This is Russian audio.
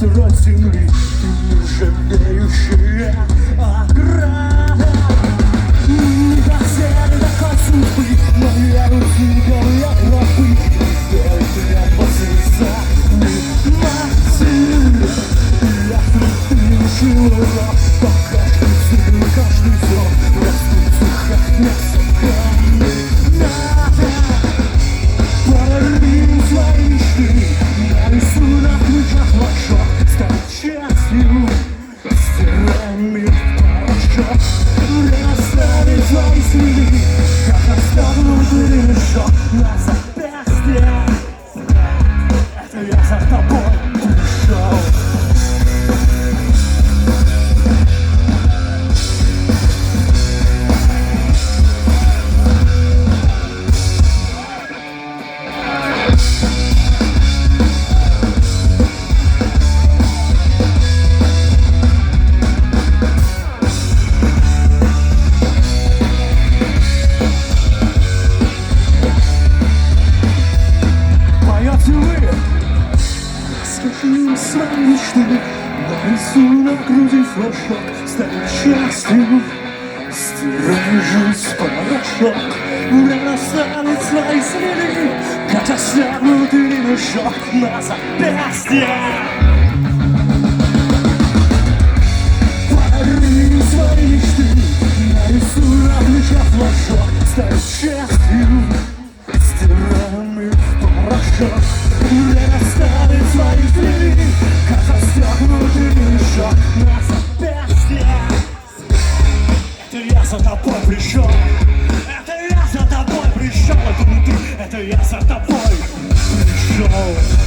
сырой земли и нержавеющая ограда. Доселе такой судьбы, моя рутинка, моя тропы, белый хлеб послеза мимасы. Я тут решила, пока каждый зон растут тихо, несколько надо. Параллельно свои мечты, я рисую на ключах флажок, стать частью, стираем мир в порошок. Время оставить свои следы, как оставнутый мешок на запястье. Это я за тобой пришел. Свои мечты, нарисую на груди флажок, станет счастьем, стирай жизнь в порошок. Время оставит свои следы, как оставнутый мешок на запястье. Подари свои мечты, нарисую на плечах флажок, станет счастьем, стираем их в порошок. Время оставит свои следы, как застегнутый мешок на запястье. Это я за тобой пришел, это я за тобой пришел, это не ты, это я за тобой пришел.